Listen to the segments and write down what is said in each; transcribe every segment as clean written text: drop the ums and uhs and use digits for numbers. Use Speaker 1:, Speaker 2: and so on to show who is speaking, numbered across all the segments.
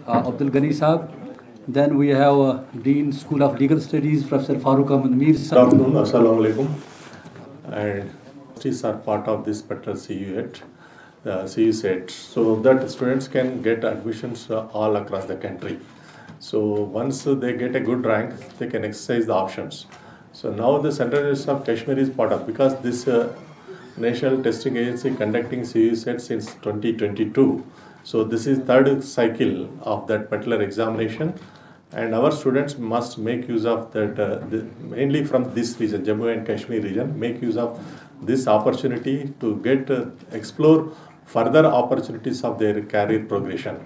Speaker 1: Abdul Ghani Saab. Then we have Dean School of Legal Studies, Professor Farooq Ahmed Mir
Speaker 2: Good
Speaker 1: Saab.
Speaker 2: afternoon, Assalamu alaikum. And these are part of this particular CU set, so that students can get admissions all across the country. So once they get a good rank, they can exercise the options. So now the Central University of Kashmir is part of, because this National Testing Agency conducting CU set since 2022. So this is third cycle of that particular examination. And our students must make use of that, mainly from this region, Jammu and Kashmir region, make use of this opportunity to get explore further opportunities of their career progression.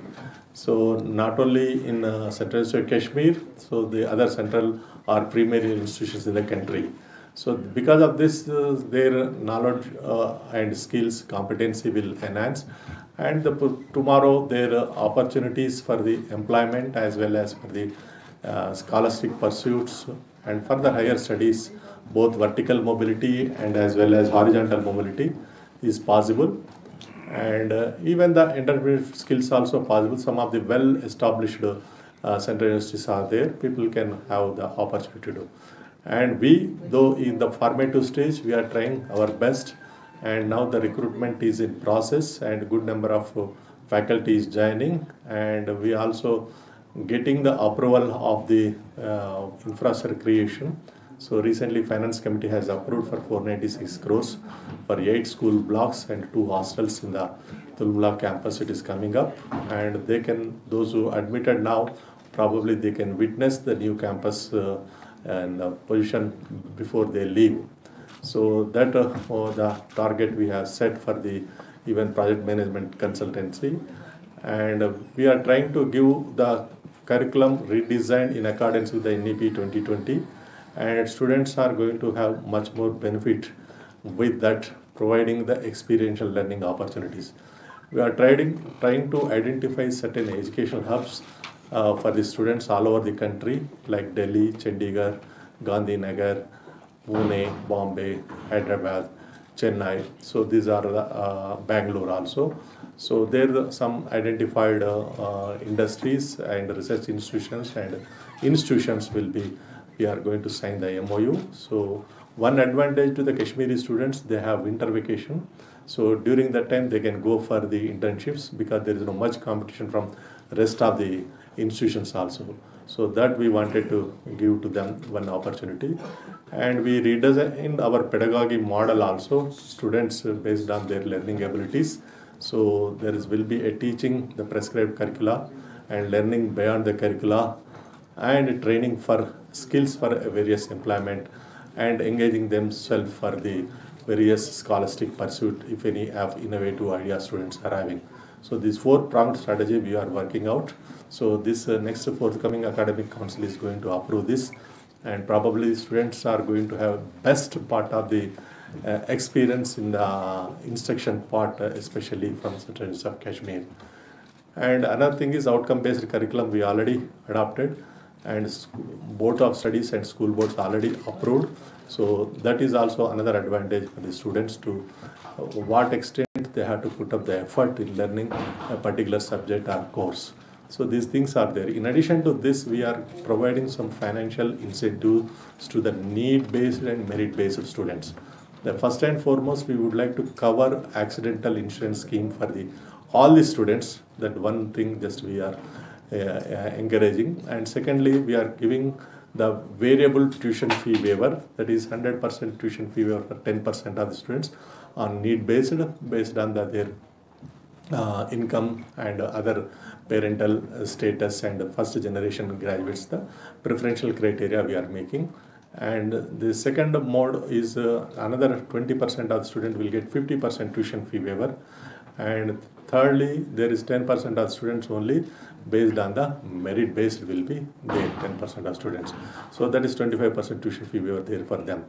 Speaker 2: So not only in Central University of Kashmir, so the other central or primary institutions in the country. So because of this, their knowledge and skills, competency will enhance, and tomorrow their opportunities for the employment as well as for the scholastic pursuits and further higher studies, both vertical mobility and as well as horizontal mobility is possible. And even the entrepreneurship skills also possible. Some of the well-established central universities are there. People can have the opportunity to do. And we, though in the formative stage, we are trying our best. And now the recruitment is in process, and good number of faculty is joining. And we also getting the approval of the infrastructure creation. So recently Finance Committee has approved for 496 crores for 8 school blocks and 2 hostels in the Tulumla campus. It is coming up, and they can, those who admitted now, probably they can witness the new campus and position before they leave. So that the target we have set for the even project management consultancy, and we are trying to give the curriculum redesigned in accordance with the NEP 2020, and students are going to have much more benefit with that, providing the experiential learning opportunities. We are trying to identify certain educational hubs for the students all over the country, like Delhi, Chandigarh, Gandhinagar, Pune, Bombay, Hyderabad, Chennai. So these are the Bangalore also. So there are some identified industries and research institutions, and institutions will be, we are going to sign the MOU. So one advantage to the Kashmiri students, they have winter vacation. So during that time they can go for the internships, because there is no much competition from rest of the institutions also. So that we wanted to give to them one opportunity. And we redesigned our pedagogy model also, students based on their learning abilities. So there will be a teaching the prescribed curricula and learning beyond the curricula, and training for skills for various employment, and engaging themselves for the various scholastic pursuit if any have innovative ideas students are having. So this 4-pronged strategy we are working out. So this next forthcoming academic council is going to approve this, and probably students are going to have best part of the experience in the instruction part, especially from Central University of Kashmir. And another thing is outcome-based curriculum we already adopted, and Board of Studies and school boards already approved. So that is also another advantage for the students, to what extent they have to put up the effort in learning a particular subject or course. So these things are there. In addition to this, we are providing some financial incentives to the need-based and merit-based students. The first and foremost, we would like to cover accidental insurance scheme for all the students. That one thing just we are encouraging. And secondly, we are giving the variable tuition fee waiver, that is 100% tuition fee waiver for 10% of the students on need-based, based on their income and other parental status and first generation graduates, the preferential criteria we are making. And the second mode is another 20% of the student will get 50% tuition fee waiver, and thirdly there is 10% of students only based on the merit based will be there, 10% of students. So that is 25% tuition fee waiver there for them.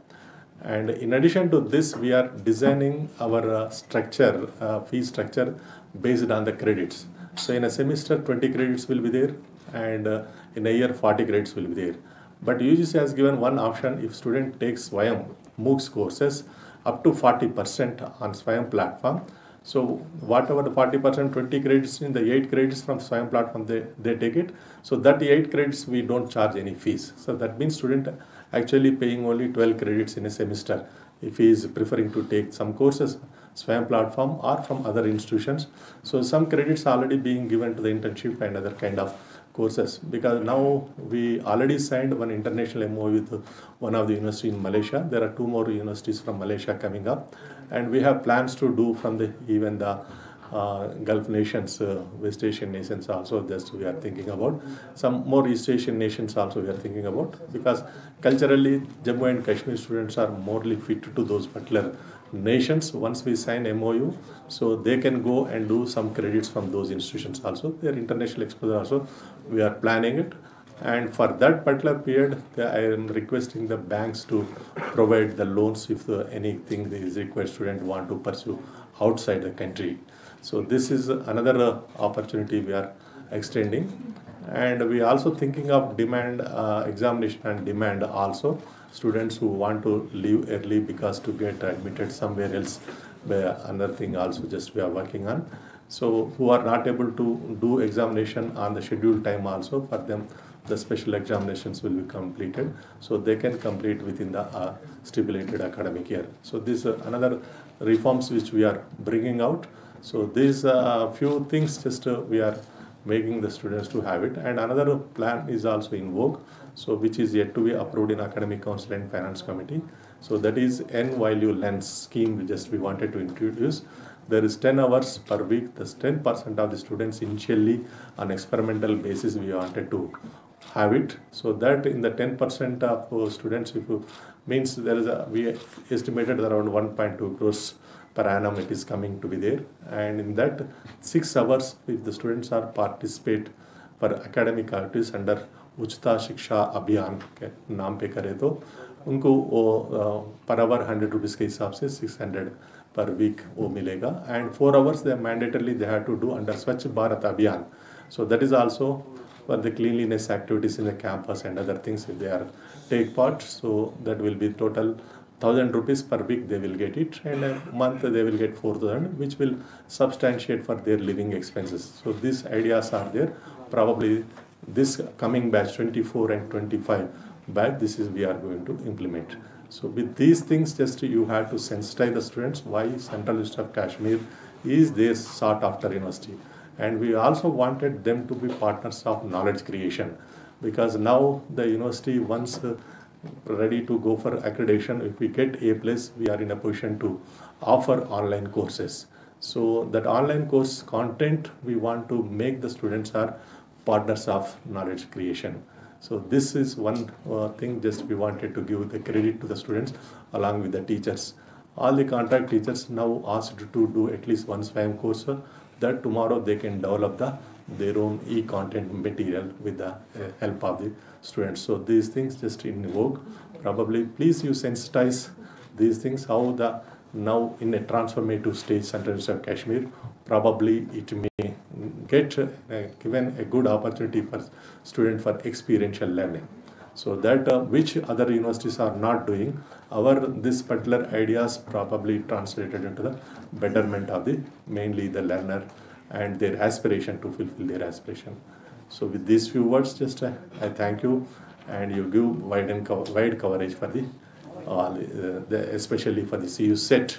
Speaker 2: And in addition to this, we are designing our fee structure based on the credits. So in a semester 20 credits will be there, and in a year 40 credits will be there. But UGC has given one option: if student takes Swayam MOOCs courses up to 40% on Swayam platform, So whatever the 40%, 20 credits in the 8 credits from Swayam platform, they take it. So that 8 credits we don't charge any fees. So that means student actually paying only 12 credits in a semester if he is preferring to take some courses Swayam platform or from other institutions. So some credits already being given to the internship and other kind of courses, because now we already signed one international MOU with one of the university in Malaysia. There are 2 more universities from Malaysia coming up, and we have plans to do from the even the Gulf nations, West Asian nations also. Just we are thinking about some more East Asian nations also we are thinking about, because culturally Jammu and Kashmir students are morely fit to those particular nations. Once we sign MOU, so they can go and do some credits from those institutions also. Their international exposure also we are planning it. And for that particular period, I am requesting the banks to provide the loans if anything is required student want to pursue outside the country. So this is another opportunity we are extending. And we also thinking of demand examination and demand also. Students who want to leave early because to get admitted somewhere else, another thing also just we are working on. So who are not able to do examination on the scheduled time also, for them the special examinations will be completed, so they can complete within the stipulated academic year. So this another reforms which we are bringing out. So these few things just we are making the students to have it. And another plan is also in vogue, so which is yet to be approved in Academic Council and Finance Committee. So that is N value lens scheme just we wanted to introduce. There is 10 hours per week. That's 10% of the students initially on experimental basis we wanted to have it. So that in the 10% of students, if you means there is we estimated around 1.2 crores per annum it is coming to be there. And in that 6 hours, if the students are participate for academic activities under उच्चता शिक्षा अभियान के नाम पे करे तो उनको वो per hour 100 rupees के हिसाब से 600 per week वो मिलेगा. And 4 hours they mandatorily they have to do under Swachh Bharat Abhiyan. So that is also for the cleanliness activities in the campus and other things if they are take part. So that will be total 1,000 rupees per week they will get it, and a month they will get 4,000, which will substantiate for their living expenses. So these ideas are there. Probably this coming batch 24 and 25 batch, this is we are going to implement. So with these things, just you have to sensitize the students why Central University of Kashmir is their sought after university. And we also wanted them to be partners of knowledge creation, because now the university once ready to go for accreditation, if we get A+, we are in a position to offer online courses. So that online course content, we want to make the students are partners of knowledge creation. So this is one thing just we wanted to give the credit to the students along with the teachers. All the contract teachers now asked to do at least one SWAYAM course, that tomorrow they can develop their own e-content material with the help of the students. So these things just in vogue. Probably please you sensitize these things, how the now in a transformative stage Central University of Kashmir, probably it may get given a good opportunity for student for experiential learning. So that which other universities are not doing, this particular ideas probably translated into the betterment of the mainly the learner and their aspiration to fulfill their aspiration. So with these few words, just I thank you, and you give wide coverage for the especially for the CU set.